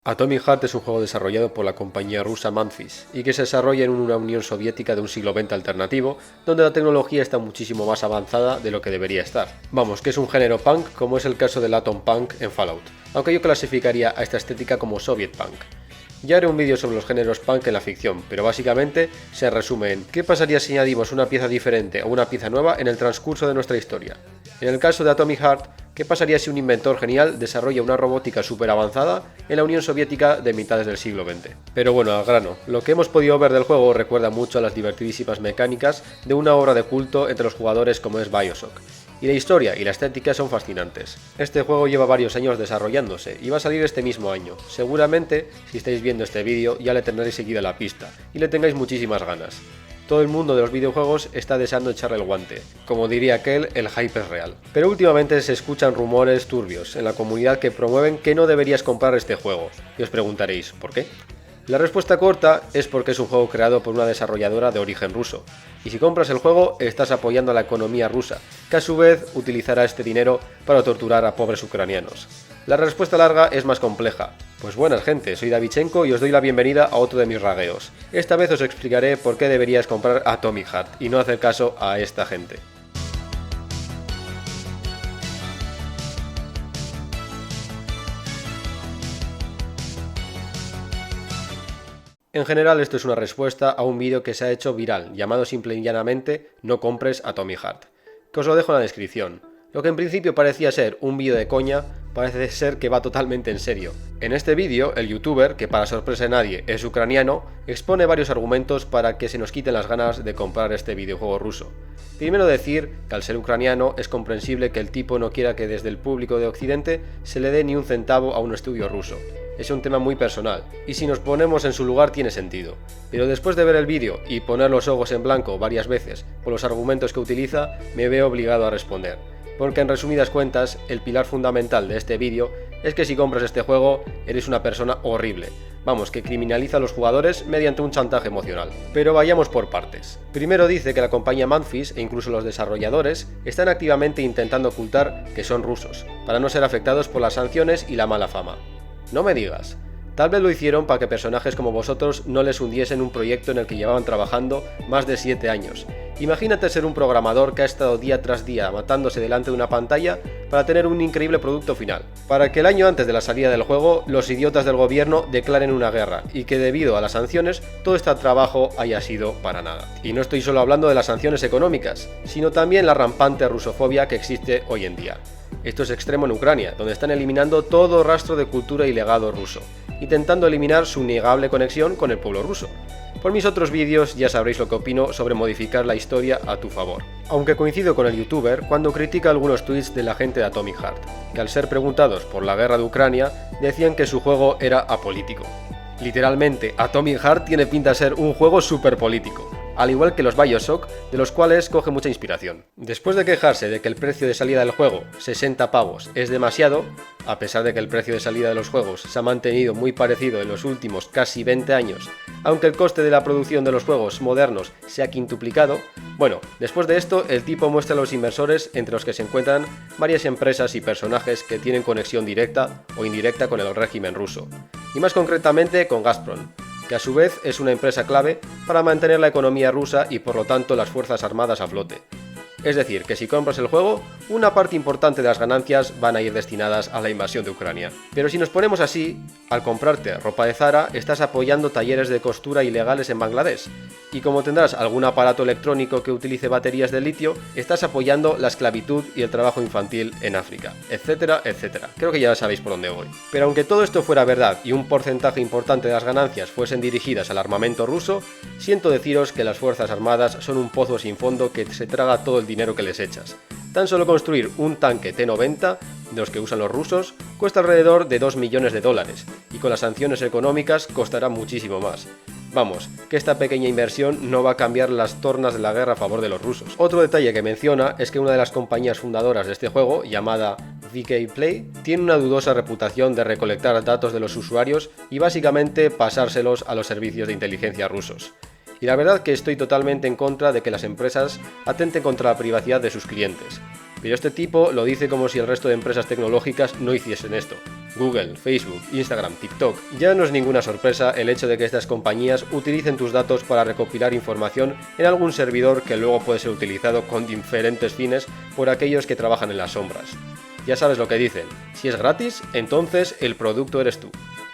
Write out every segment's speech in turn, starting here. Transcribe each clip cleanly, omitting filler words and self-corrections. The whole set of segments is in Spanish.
Atomic Heart es un juego desarrollado por la compañía rusa Manfis y que se desarrolla en una Unión Soviética de un siglo XX alternativo, donde la tecnología está muchísimo más avanzada de lo que debería estar. Vamos, que es un género punk como es el caso del Atom Punk en Fallout, aunque yo clasificaría a esta estética como Soviet Punk. Ya haré un vídeo sobre los géneros punk en la ficción, pero básicamente se resume en ¿qué pasaría si añadimos una pieza diferente o una pieza nueva en el transcurso de nuestra historia? En el caso de Atomic Heart, ¿qué pasaría si un inventor genial desarrolla una robótica súper avanzada en la Unión Soviética de mitades del siglo XX? Pero bueno, al grano, lo que hemos podido ver del juego recuerda mucho a las divertidísimas mecánicas de una obra de culto entre los jugadores como es BioShock. Y la historia y la estética son fascinantes. Este juego lleva varios años desarrollándose y va a salir este mismo año. Seguramente, si estáis viendo este vídeo, ya le tendréis seguida la pista y le tengáis muchísimas ganas. Todo el mundo de los videojuegos está deseando echarle el guante. Como diría aquel, el hype es real. Pero últimamente se escuchan rumores turbios en la comunidad que promueven que no deberías comprar este juego. Y os preguntaréis, ¿por qué? La respuesta corta es porque es un juego creado por una desarrolladora de origen ruso, y si compras el juego estás apoyando a la economía rusa, que a su vez utilizará este dinero para torturar a pobres ucranianos. La respuesta larga es más compleja. Pues buenas gente, soy Davichenko y os doy la bienvenida a otro de mis ragueos. Esta vez os explicaré por qué deberías comprar Atomic Heart y no hacer caso a esta gente. En general esto es una respuesta a un vídeo que se ha hecho viral, llamado simple y llanamente No compres Atomic Heart, que os lo dejo en la descripción. Lo que en principio parecía ser un vídeo de coña, parece ser que va totalmente en serio. En este vídeo, el youtuber, que para sorpresa de nadie es ucraniano, expone varios argumentos para que se nos quiten las ganas de comprar este videojuego ruso. Primero decir que al ser ucraniano es comprensible que el tipo no quiera que desde el público de Occidente se le dé ni un centavo a un estudio ruso. Es un tema muy personal, y si nos ponemos en su lugar tiene sentido. Pero después de ver el vídeo y poner los ojos en blanco varias veces por los argumentos que utiliza, me veo obligado a responder. Porque en resumidas cuentas, el pilar fundamental de este vídeo es que si compras este juego, eres una persona horrible. Vamos, que criminaliza a los jugadores mediante un chantaje emocional. Pero vayamos por partes. Primero dice que la compañía Manfis e incluso los desarrolladores están activamente intentando ocultar que son rusos, para no ser afectados por las sanciones y la mala fama. No me digas. Tal vez lo hicieron para que personajes como vosotros no les hundiesen un proyecto en el que llevaban trabajando más de 7 años. Imagínate ser un programador que ha estado día tras día matándose delante de una pantalla para tener un increíble producto final. Para que el año antes de la salida del juego, los idiotas del gobierno declaren una guerra y que debido a las sanciones, todo este trabajo haya sido para nada. Y no estoy solo hablando de las sanciones económicas, sino también la rampante rusofobia que existe hoy en día. Esto es extremo en Ucrania, donde están eliminando todo rastro de cultura y legado ruso, intentando eliminar su innegable conexión con el pueblo ruso. Por mis otros vídeos ya sabréis lo que opino sobre modificar la historia a tu favor. Aunque coincido con el youtuber cuando critica algunos tweets de la gente de Atomic Heart, que al ser preguntados por la guerra de Ucrania, decían que su juego era apolítico. Literalmente, Atomic Heart tiene pinta de ser un juego súper político, al igual que los BioShock, de los cuales coge mucha inspiración. Después de quejarse de que el precio de salida del juego, 60 pavos, es demasiado, a pesar de que el precio de salida de los juegos se ha mantenido muy parecido en los últimos casi 20 años, aunque el coste de la producción de los juegos modernos se ha quintuplicado, bueno, después de esto el tipo muestra a los inversores entre los que se encuentran varias empresas y personajes que tienen conexión directa o indirecta con el régimen ruso, y más concretamente con Gazprom, que a su vez es una empresa clave para mantener la economía rusa y por lo tanto las fuerzas armadas a flote. Es decir, que si compras el juego, una parte importante de las ganancias van a ir destinadas a la invasión de Ucrania. Pero si nos ponemos así, al comprarte ropa de Zara, estás apoyando talleres de costura ilegales en Bangladesh. Y como tendrás algún aparato electrónico que utilice baterías de litio, estás apoyando la esclavitud y el trabajo infantil en África, etcétera, etcétera. Creo que ya sabéis por dónde voy. Pero aunque todo esto fuera verdad y un porcentaje importante de las ganancias fuesen dirigidas al armamento ruso, siento deciros que las fuerzas armadas son un pozo sin fondo que se traga todo el dinero que les echas. Tan solo construir un tanque T-90, de los que usan los rusos, cuesta alrededor de 2 millones de dólares, y con las sanciones económicas costará muchísimo más. Vamos, que esta pequeña inversión no va a cambiar las tornas de la guerra a favor de los rusos. Otro detalle que menciona es que una de las compañías fundadoras de este juego, llamada VK Play, tiene una dudosa reputación de recolectar datos de los usuarios y básicamente pasárselos a los servicios de inteligencia rusos. Y la verdad que estoy totalmente en contra de que las empresas atenten contra la privacidad de sus clientes. Pero este tipo lo dice como si el resto de empresas tecnológicas no hiciesen esto. Google, Facebook, Instagram, TikTok. Ya no es ninguna sorpresa el hecho de que estas compañías utilicen tus datos para recopilar información en algún servidor que luego puede ser utilizado con diferentes fines por aquellos que trabajan en las sombras. Ya sabes lo que dicen, si es gratis, entonces el producto eres tú.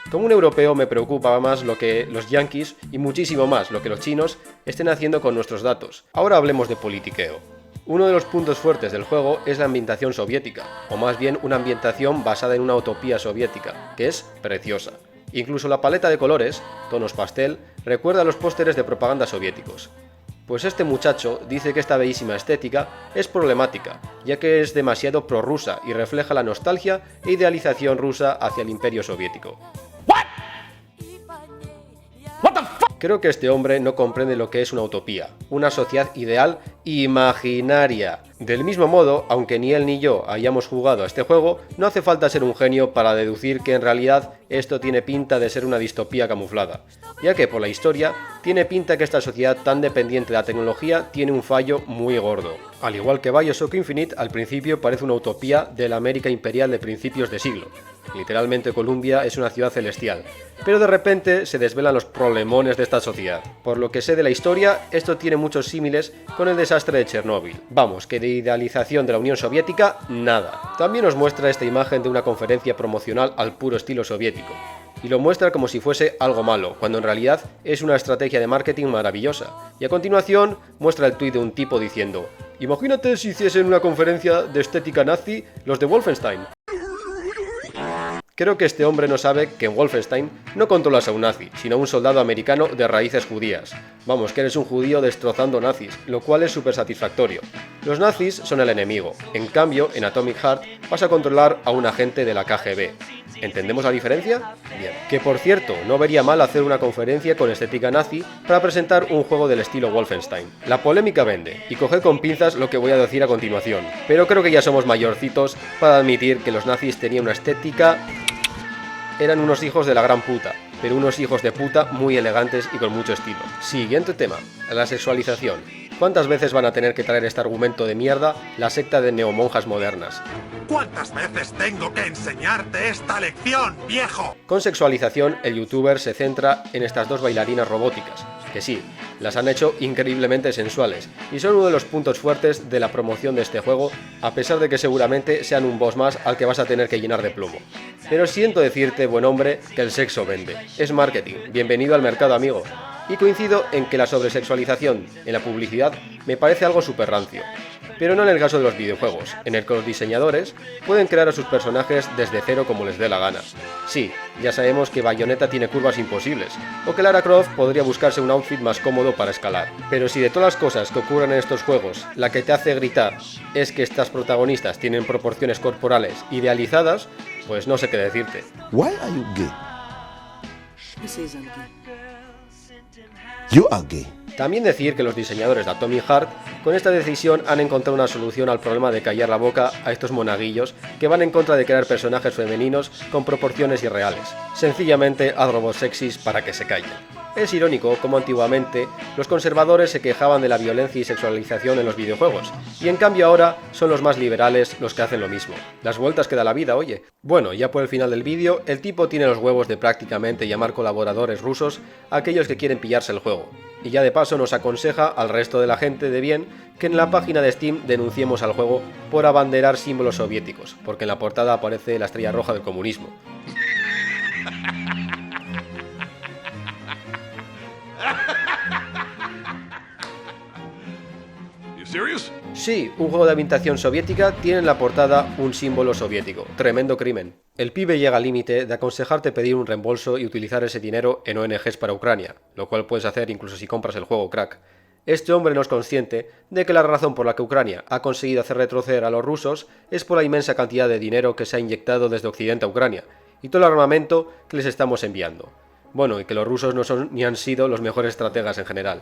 Como un europeo me preocupa más lo que los yankees y muchísimo más lo que los chinos estén haciendo con nuestros datos. Ahora hablemos de politiqueo. Uno de los puntos fuertes del juego es la ambientación soviética, o más bien una ambientación basada en una utopía soviética, que es preciosa. Incluso la paleta de colores, tonos pastel, recuerda a los pósteres de propaganda soviéticos. Pues este muchacho dice que esta bellísima estética es problemática, ya que es demasiado prorrusa y refleja la nostalgia e idealización rusa hacia el imperio soviético. Creo que este hombre no comprende lo que es una utopía, una sociedad ideal imaginaria. Del mismo modo, aunque ni él ni yo hayamos jugado a este juego, no hace falta ser un genio para deducir que en realidad esto tiene pinta de ser una distopía camuflada, ya que por la historia tiene pinta que esta sociedad tan dependiente de la tecnología tiene un fallo muy gordo. Al igual que BioShock Infinite, al principio parece una utopía de la América imperial de principios de siglo. Literalmente Columbia es una ciudad celestial, pero de repente se desvelan los problemones de esta sociedad. Por lo que sé de la historia, esto tiene muchos símiles con el desastre de Chernóbil. Vamos, que de idealización de la Unión Soviética, nada. También nos muestra esta imagen de una conferencia promocional al puro estilo soviético, y lo muestra como si fuese algo malo, cuando en realidad es una estrategia de marketing maravillosa. Y a continuación muestra el tuit de un tipo diciendo: imagínate si hiciesen una conferencia de estética nazi los de Wolfenstein. Creo que este hombre no sabe que en Wolfenstein no controlas a un nazi, sino a un soldado americano de raíces judías. Vamos, que eres un judío destrozando nazis, lo cual es súper satisfactorio. Los nazis son el enemigo, en cambio en Atomic Heart vas a controlar a un agente de la KGB. ¿Entendemos la diferencia? Bien. Que por cierto, no vería mal hacer una conferencia con estética nazi para presentar un juego del estilo Wolfenstein. La polémica vende, y coged con pinzas lo que voy a decir a continuación, pero creo que ya somos mayorcitos para admitir que los nazis tenían una estética... Eran unos hijos de la gran puta, pero unos hijos de puta muy elegantes y con mucho estilo. Siguiente tema, la sexualización. ¿Cuántas veces van a tener que traer este argumento de mierda la secta de neomonjas modernas? ¿Cuántas veces tengo que enseñarte esta lección, viejo? Con sexualización, el youtuber se centra en estas dos bailarinas robóticas, que sí, las han hecho increíblemente sensuales, y son uno de los puntos fuertes de la promoción de este juego, a pesar de que seguramente sean un boss más al que vas a tener que llenar de plomo. Pero siento decirte, buen hombre, que el sexo vende. Es marketing, bienvenido al mercado, amigo. Y coincido en que la sobresexualización en la publicidad me parece algo súper rancio. Pero no en el caso de los videojuegos, en el que los diseñadores pueden crear a sus personajes desde cero como les dé la gana. Sí, ya sabemos que Bayonetta tiene curvas imposibles, o que Lara Croft podría buscarse un outfit más cómodo para escalar. Pero si de todas las cosas que ocurren en estos juegos, la que te hace gritar es que estas protagonistas tienen proporciones corporales idealizadas, pues no sé qué decirte. Why are you gay? Who says I'm gay? You are gay. También decir que los diseñadores de Atomic Heart con esta decisión han encontrado una solución al problema de callar la boca a estos monaguillos que van en contra de crear personajes femeninos con proporciones irreales. Sencillamente haz robots sexys para que se callen. Es irónico como antiguamente los conservadores se quejaban de la violencia y sexualización en los videojuegos, y en cambio ahora son los más liberales los que hacen lo mismo. Las vueltas que da la vida, oye. Bueno, ya por el final del vídeo, el tipo tiene los huevos de prácticamente llamar colaboradores rusos a aquellos que quieren pillarse el juego. Y ya de paso nos aconseja al resto de la gente de bien que en la página de Steam denunciemos al juego por abanderar símbolos soviéticos, porque en la portada aparece la estrella roja del comunismo. Sí, un juego de ambientación soviética tiene en la portada un símbolo soviético. Tremendo crimen. El pibe llega al límite de aconsejarte pedir un reembolso y utilizar ese dinero en ONGs para Ucrania, lo cual puedes hacer incluso si compras el juego crack. Este hombre no es consciente de que la razón por la que Ucrania ha conseguido hacer retroceder a los rusos es por la inmensa cantidad de dinero que se ha inyectado desde Occidente a Ucrania, y todo el armamento que les estamos enviando. Bueno, y que los rusos no son ni han sido los mejores estrategas en general.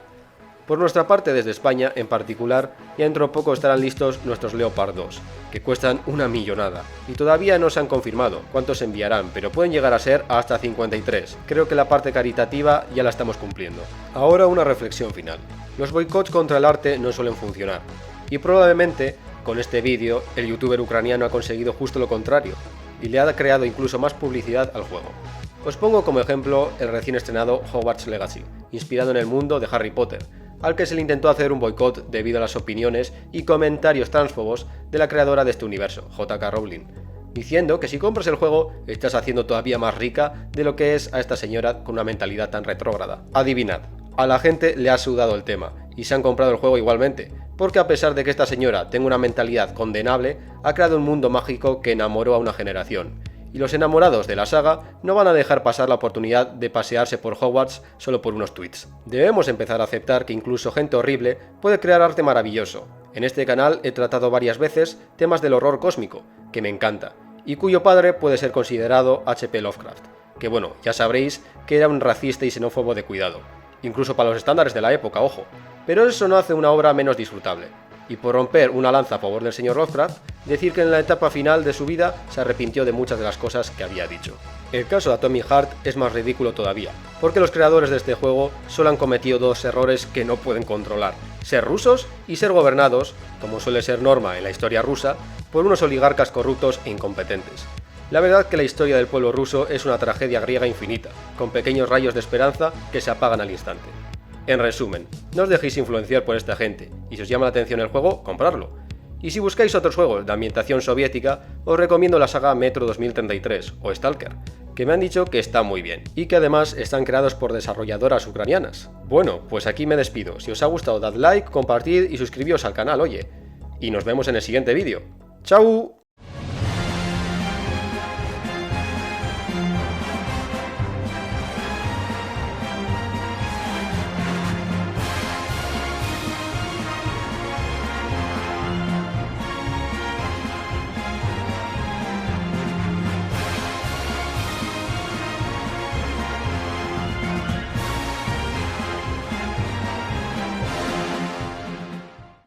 Por nuestra parte, desde España en particular, ya dentro de poco estarán listos nuestros Leopard 2, que cuestan una millonada, y todavía no se han confirmado cuántos enviarán, pero pueden llegar a ser hasta 53. Creo que la parte caritativa ya la estamos cumpliendo. Ahora una reflexión final. Los boicots contra el arte no suelen funcionar, y probablemente Con este vídeo, el youtuber ucraniano ha conseguido justo lo contrario, y le ha creado incluso más publicidad al juego. Os pongo como ejemplo el recién estrenado Hogwarts Legacy, inspirado en el mundo de Harry Potter, al que se le intentó hacer un boicot debido a las opiniones y comentarios transfobos de la creadora de este universo, J.K. Rowling, diciendo que si compras el juego estás haciendo todavía más rica de lo que es a esta señora con una mentalidad tan retrógrada. Adivinad, a la gente le ha sudado el tema y se han comprado el juego igualmente, porque a pesar de que esta señora tenga una mentalidad condenable, ha creado un mundo mágico que enamoró a una generación. Y los enamorados de la saga no van a dejar pasar la oportunidad de pasearse por Hogwarts solo por unos tweets. Debemos empezar a aceptar que incluso gente horrible puede crear arte maravilloso. En este canal he tratado varias veces temas del horror cósmico, que me encanta, y cuyo padre puede ser considerado H.P. Lovecraft, que bueno, ya sabréis que era un racista y xenófobo de cuidado, incluso para los estándares de la época, ojo, pero eso no hace una obra menos disfrutable. Y por romper una lanza a favor del señor Lovecraft, decir que en la etapa final de su vida se arrepintió de muchas de las cosas que había dicho. El caso de Atomic Heart es más ridículo todavía, porque los creadores de este juego solo han cometido dos errores que no pueden controlar: ser rusos y ser gobernados, como suele ser norma en la historia rusa, por unos oligarcas corruptos e incompetentes. La verdad que la historia del pueblo ruso es una tragedia griega infinita, con pequeños rayos de esperanza que se apagan al instante. En resumen, no os dejéis influenciar por esta gente, y si os llama la atención el juego, comprarlo. Y si buscáis otros juegos de ambientación soviética, os recomiendo la saga Metro 2033 o Stalker, que me han dicho que está muy bien, y que además están creados por desarrolladoras ucranianas. Bueno, pues aquí me despido. Si os ha gustado, dad like, compartid y suscribíos al canal, oye. Y nos vemos en el siguiente vídeo. ¡Chao!